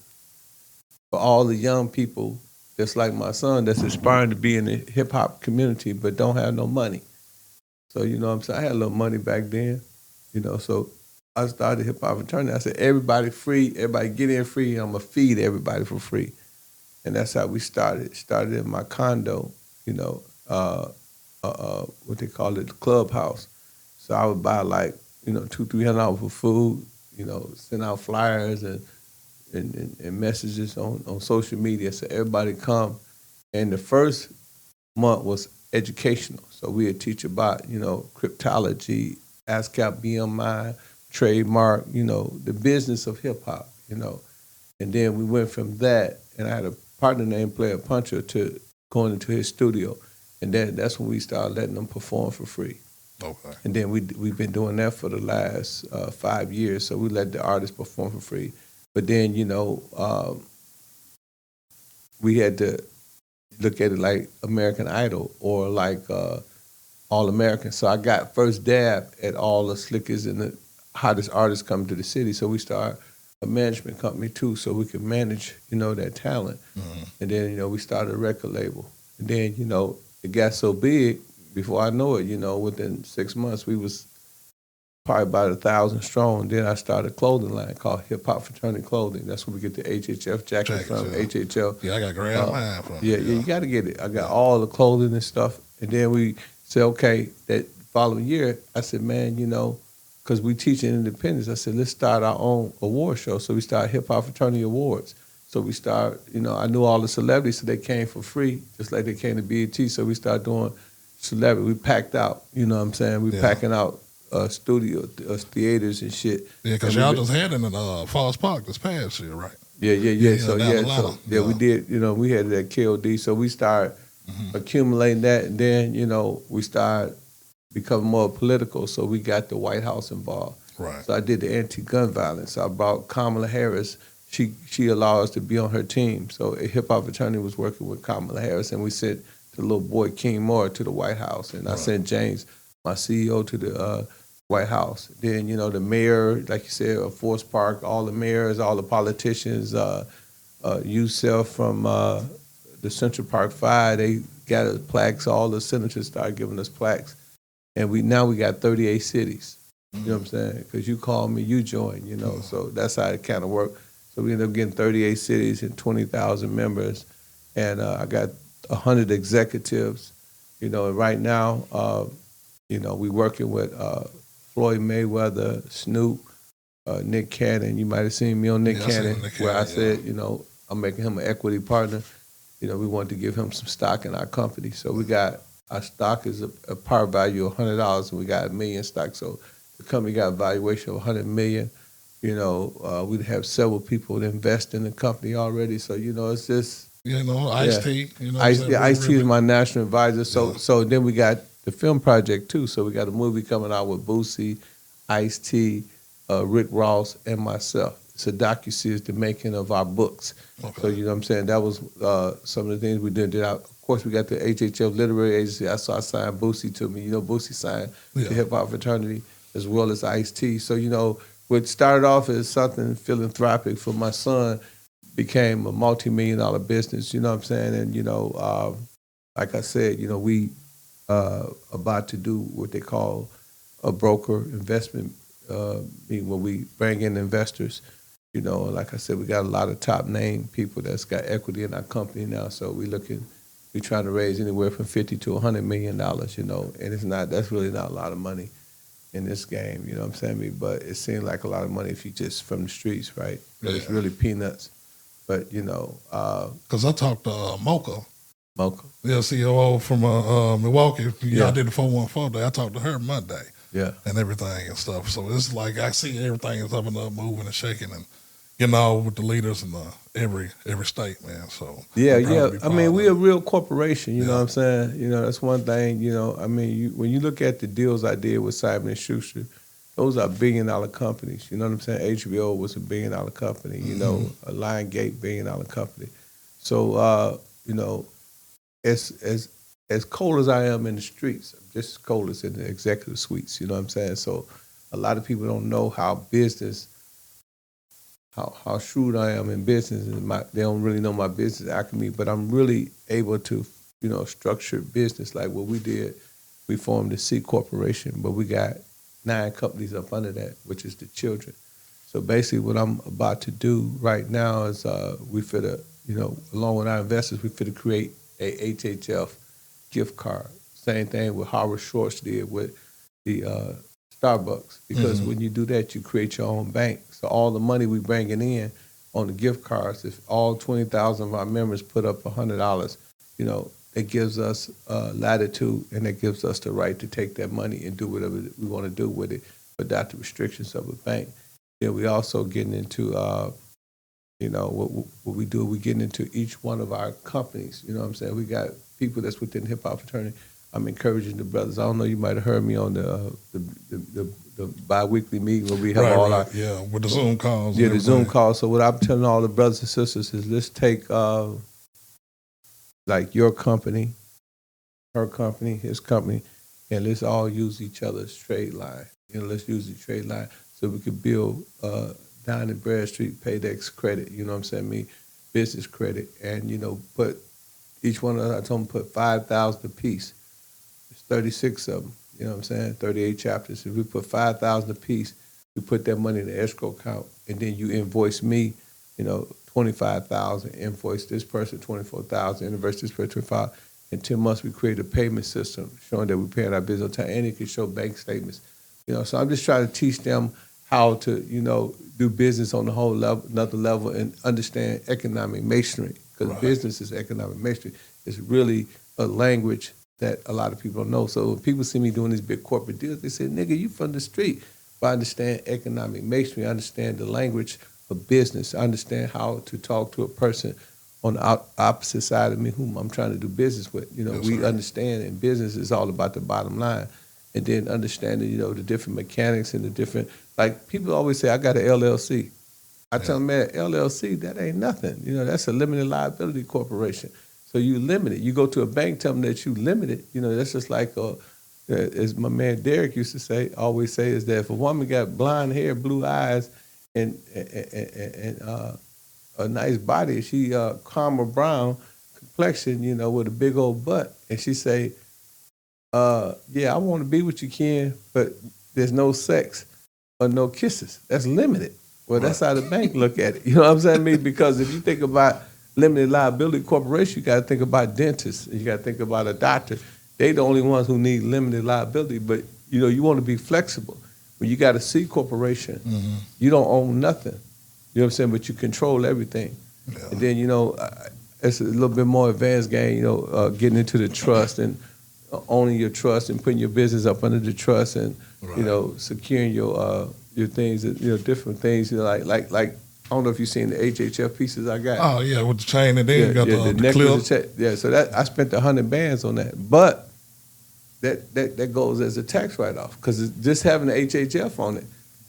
for all the young people that's like my son that's aspiring to be in the hip hop community but don't have no money. So you know what I'm saying? I had a little money back then, so I started Hip Hop Fraternity. I said everybody free, everybody get in free, and I'm gonna feed everybody for free. And that's how we started. Started in my condo, what they call it, the clubhouse. So I would buy like, $200-300 for food, send out flyers and messages on social media. So everybody come. And the first month was educational. So we would teach about, cryptology, ASCAP, BMI, trademark, the business of hip hop, And then we went from that, and I had a partner named Player Puncher to going into his studio. And then that's when we started letting them perform for free. Okay. And then we've been doing that for the last 5 years. So we let the artists perform for free. But then, we had to look at it like American Idol or like All American. So I got first dab at all the slickest and the hottest artists coming to the city. So we started a management company too, so we could manage, that talent. Mm-hmm. And then, we started a record label. And then, it got so big, before I know it, within 6 months, we was probably about 1,000 strong. Then I started a clothing line called Hip Hop Fraternity Clothing. That's where we get the HHF jacket from, HHF. Yeah, I got grab mine from Yeah, you got to get it. I got all the clothing and stuff. And then we said, okay, that following year, I said, man, because we teach in independence, I said, let's start our own award show. So we started Hip Hop Fraternity Awards. So we started, I knew all the celebrities, so they came for free, just like they came to BET. So we started doing celebrity. We packed out, you know what I'm saying? We packing out studio, theaters and shit. Yeah, because y'all just had it in Forest Park this past year, right? Yeah. We did, we had it at KOD. So we started accumulating that, and then, we started becoming more political. So we got the White House involved. Right. So I did the anti-gun violence. So I brought Kamala Harris. She allowed us to be on her team. So Hip Hop Fraternity was working with Kamala Harris, and we sent the little boy King Moore to the White House, and I sent James, my CEO, to the White House. Then, the mayor, like you said, of Forest Park, all the mayors, all the politicians, Youssef from the Central Park 5, they got us plaques. All the senators started giving us plaques. And we got 38 cities. You know what I'm saying? Because you call me, you join, So that's how it kind of worked. So we ended up getting 38 cities and 20,000 members. And I got 100 executives, and right now, we working with Floyd Mayweather, Snoop, Nick Cannon. You might have seen me on Nick Cannon, where I said, I'm making him an equity partner. We wanted to give him some stock in our company. So we got, our stock is a par value of $100, and we got $1 million stock. So the company got a valuation of $100 million. We have several people that invest in the company already. So, it's just... Ice-T. Ice-T is my national advisor. So then we got the film project, too. So we got a movie coming out with Boosie, Ice-T, Rick Ross, and myself. It's a docuseries, the making of our books. Okay. So, you know what I'm saying? That was some of the things we did. Of course, we got the HHF Literary Agency. I signed Boosie to me. Boosie signed the Hip Hop Fraternity as well as Ice-T. So, what started off as something philanthropic for my son became a multi-million-dollar business, you know what I'm saying? And, like I said, we about to do what they call a broker investment, meaning when we bring in investors. Like I said, we got a lot of top-name people that's got equity in our company now, so we're trying to raise anywhere from $50 to $100 million, and that's really not a lot of money. in this game, you know what I'm saying? But it seems like a lot of money if you just from the streets, right? But it's Yeah. really peanuts. But, you know, Because I talked to Mocha, Mocha. yeah, COO from Milwaukee. Yeah. Y'all did the 414 day. I talked to her Monday Yeah. and everything and stuff. So it's like I see everything is up and up, moving and shaking and getting all with the leaders in every state, man. So Yeah, I'm proud yeah. to be I part mean, of we it. a real corporation, you know Yeah. what I'm saying? You know, that's one thing, you know, I mean, when you look at the deals I did with Simon and Schuster, those are billion-dollar companies, you know what I'm saying? HBO was a billion-dollar company, you know, a Lionsgate billion-dollar company. So, you know, as cold as I am in the streets, I'm just as cold as in the executive suites, you know what I'm saying? So a lot of people don't know how business, how shrewd I am in business, and they don't really know my business acumen, but I'm really able to, you know, structure business like what we did. We formed the C Corporation, but we got 9 companies up under that, which is the children. So basically what I'm about to do right now is we finna, you know, along with our investors, we finna create a HHF gift card. Same thing with Howard Schwartz did with the Starbucks, because when you do that, you create your own bank. So all the money we bringing in on the gift cards, if all 20,000 of our members put up $100, you know, it gives us latitude, and it gives us the right to take that money and do whatever we want to do with it without the restrictions of a bank. Then we also getting into, you know, what we do, we getting into each one of our companies. You know what I'm saying? We got people that's within the Hip Hop Fraternity. I'm encouraging the brothers. I don't know, you might have heard me on the bi-weekly meeting where we have all our... Yeah, with the Zoom calls. Yeah, and the Zoom everything. call. So what I'm telling all the brothers and sisters is let's take, like, your company, her company, his company, and let's all use each other's trade line. You know, let's use the trade line so we could build down in Bradstreet Paydex credit, you know what I'm saying, business credit, and, you know, put each one of us, I told them put 5,000 apiece. There's 36 of them, you know what I'm saying, 38 chapters. If we put 5,000 apiece, we put that money in the escrow account, and then you invoice me, you know, 25,000, invoice this person 24,000, invoice this person 25,000. In 10 months, we create a payment system showing that we're paying our bills on time, and it can show bank statements. You know, so I'm just trying to teach them how to, you know, do business on the whole level, another level, and understand economic masonry, because business is economic masonry. It's really a language that a lot of people don't know. So when people see me doing these big corporate deals, they say, nigga, you from the street. But I understand economic masonry. I understand the language of business. I understand how to talk to a person on the opposite side of me whom I'm trying to do business with. You know, Yes, we sir. understand in business is all about the bottom line. And then understanding, you know, the different mechanics and the different, like people always say, I got an LLC. I tell them, man, LLC, that ain't nothing. You know, that's a limited liability corporation. So you limited. You go to a bank, tell them that you limited. You know, that's just like, as my man Derek used to say, always say, is that if a woman got blonde hair, blue eyes, and a nice body, she caramel brown complexion, you know, with a big old butt, and she say, yeah, I want to be with you, Ken, but there's no sex or no kisses. That's limited. Well, that's how the bank look at it. You know what I'm saying? Because if you think about limited liability corporation, you got to think about dentists. You got to think about a doctor. They the only ones who need limited liability. But, you know, you want to be flexible. When you got a C corporation, you don't own nothing. You know what I'm saying? But you control everything. Yeah. And then, you know, it's a little bit more advanced game, you know, getting into the trust and owning your trust and putting your business up under the trust and, you know, securing your things, you know, different things, you know, like I don't know if you've seen the HHF pieces I got. Oh, yeah, with the chain and then you got the necklace, clip. yeah, so that I spent 100 bands on that. But that goes as a tax write-off because just having the HHF on it,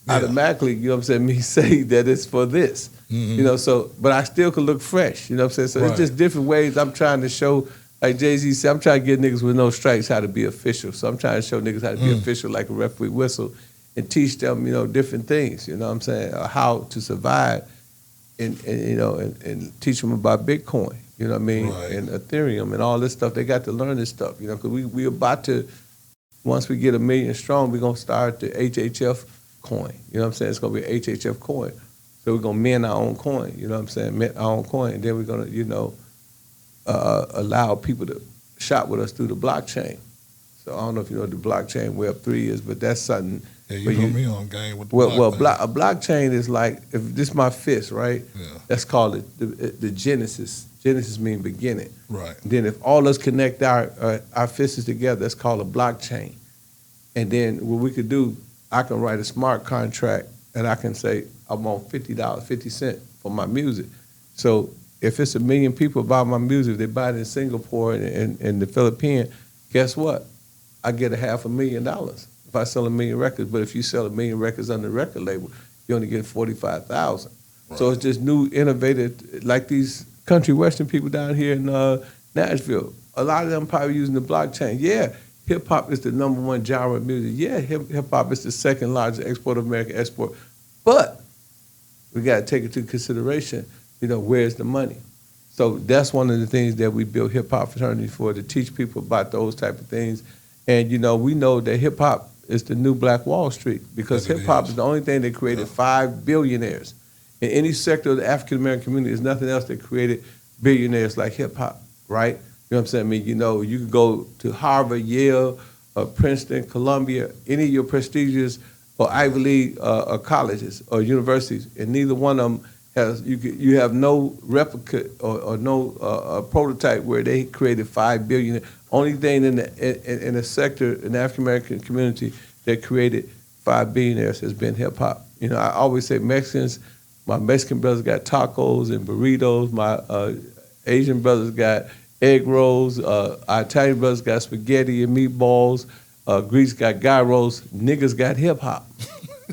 automatically, you know what I'm saying, me say that it's for this. You know, so, but I still could look fresh, you know what I'm saying? So it's just different ways I'm trying to show, like Jay-Z said, I'm trying to get niggas with no stripes how to be official. So I'm trying to show niggas how to be official like a referee whistle and teach them, you know, different things, you know what I'm saying, how to survive and you know, and teach them about Bitcoin, you know what I mean, and Ethereum and all this stuff. They got to learn this stuff, you know, because we about to, once we get 1 million strong, we're going to start the HHF coin, you know what I'm saying? It's going to be an HHF coin. So we're going to mint our own coin, you know what I'm saying, mint our own coin, and then we're going to, you know, allow people to shop with us through the blockchain. So I don't know if you know what the blockchain Web3 is, but that's something. Yeah, you put me on game with the Well, block thing. a blockchain is like, if this is my fist, right? Yeah. That's called the Genesis. Genesis means beginning. Right. Then if all us connect our fists together, that's called a blockchain. And then what we could do, I can write a smart contract and I can say I want $50, 50 cents for my music. So if it's 1 million people buy my music, they buy it in Singapore and the Philippines, guess what? I get $500,000 if I sell 1 million records. But if you sell 1 million records on the record label, you only get 45,000. Right. So it's just new, innovative, like these country western people down here in Nashville. A lot of them probably using the blockchain. Yeah, hip hop is the #1 genre of music. Yeah, hip hop is the second largest export of American export. But we got to take into consideration, where's the money? So that's one of the things that we built Hip Hop Fraternity for, to teach people about those type of things. And, we know that hip hop is the new Black Wall Street, because hip hop is the only thing that created 5 billionaires. In any sector of the African American community, there's nothing else that created billionaires like hip hop, right? You know what I'm saying? I mean, you could go to Harvard, Yale, Princeton, Columbia, any of your prestigious or Ivy League colleges or universities, and neither one of them has, you have no replica or no prototype where they created 5 billion. Only thing in the sector, in the African American community, that created 5 billionaires has been hip hop. I always say my Mexican brothers got tacos and burritos. My Asian brothers got egg rolls. Our Italian brothers got spaghetti and meatballs. Greeks got gyros. Niggas got hip hop. You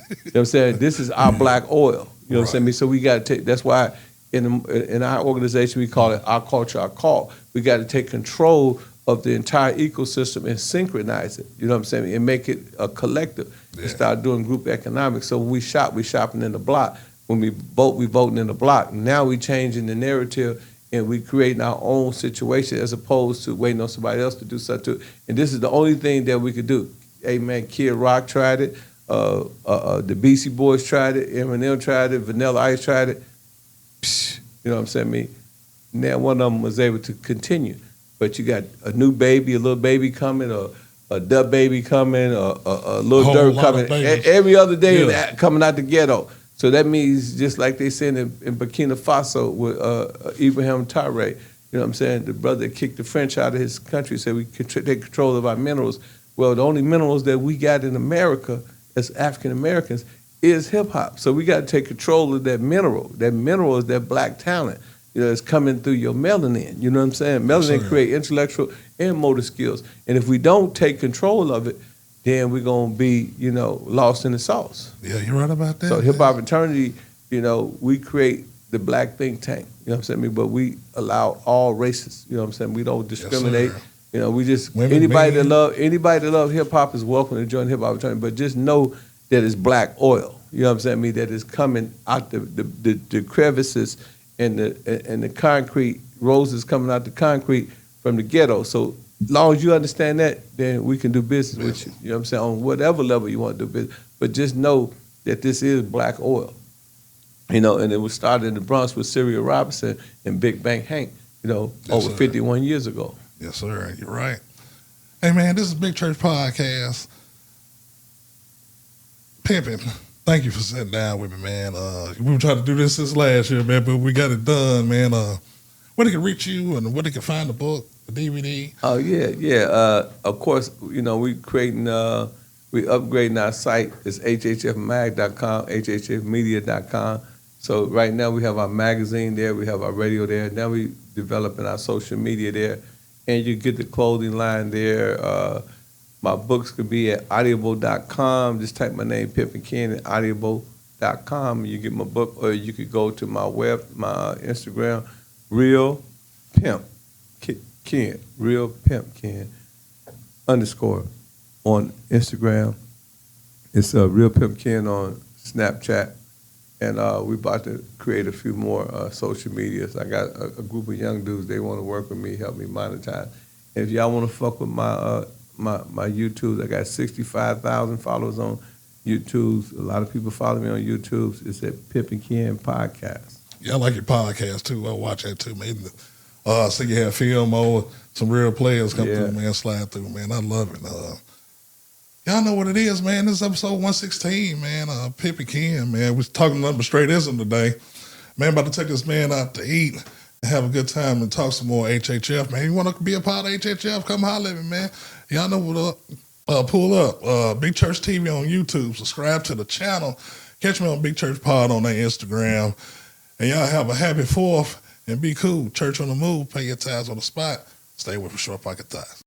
know what I'm saying? This is our black oil. You know what I'm saying? So we got to take. That's why in our organization we call it our culture, our call. We got to take control of the entire ecosystem and synchronize it. You know what I'm saying? And make it a collective. Yeah. And start doing group economics. So when we shopping in the block. When we vote, we voting in the block. Now we changing the narrative and we creating our own situation as opposed to waiting on somebody else to do something. And this is the only thing that we could do. Hey man, Kid Rock tried it. The Beastie Boys tried it. Eminem tried it. Vanilla Ice tried it. Psh, you know what I'm saying? I mean, now one of them was able to continue. But you got a new baby, a little baby coming, or a dub baby coming, or a little dirt coming. Every other day coming out the ghetto. So that means, just like they said in Burkina Faso with Ibrahim Traoré, you know what I'm saying? The brother that kicked the French out of his country said we could take control of our minerals. Well, the only minerals that we got in America as African Americans is hip hop. So we got to take control of that mineral. That mineral is that black talent. It's coming through your melanin. You know what I'm saying? Melanin create intellectual and motor skills. And if we don't take control of it, then we're going to be, lost in the sauce. Yeah, you're right about that. So Hip Hop Fraternity, we create the black think tank, you know what I'm saying? But we allow all races, you know what I'm saying? We don't discriminate. Yes, We just, women, anybody men. that love hip hop is welcome to join Hip Hop Fraternity, but just know that it's black oil, you know what I'm saying? I mean, that is coming out the crevices and the concrete, roses coming out the concrete from the ghetto. So as long as you understand that, then we can do business with you. You know what I'm saying? On whatever level you want to do business. But just know that this is black oil. And it was started in the Bronx with Syria Robinson and Big Bang Hank, over 51 years ago. Yes, sir. You're right. Hey, man, this is Big Church Podcast. Pimpin, thank you for sitting down with me, man. We were trying to do this since last year, man, but we got it done, man. Where they can reach you and where they can find the book, the DVD. Oh, yeah. Of course, we upgrading our site. It's hhfmag.com, hhfmedia.com. So right now we have our magazine there, we have our radio there. Now we developing our social media there. And you get the clothing line there. My books could be at audible.com. Just type my name, Pimpin Ken, at audible.com. You get my book, or you could go to my Instagram, Real Pimp Ken, Real Pimp Ken _ on Instagram. It's Real Pimp Ken on Snapchat. And we're about to create a few more social medias. I got a group of young dudes, they want to work with me, help me monetize. And if y'all want to fuck with my YouTube, I got 65,000 followers on YouTube. A lot of people follow me on YouTube. It's at Pimpin Ken Podcast. Yeah, I like your podcast, too. I'll watch that, too, man. So you have Fillmore, some real players come through, man, slide through, man. I love it. Y'all know what it is, man. This is episode 116, man. Pimpin Ken, man. We're talking nothing but straight ism today. Man, about to take this man out to eat and have a good time and talk some more HHF, man. You want to be a part of HHF? Come holler at me, man. Y'all know what pull up. Big Church TV on YouTube. Subscribe to the channel. Catch me on Big Church Pod on their Instagram. And y'all have a happy 4th and be cool. Church on the move. Pay your tithes on the spot. Stay away from short pocket ties.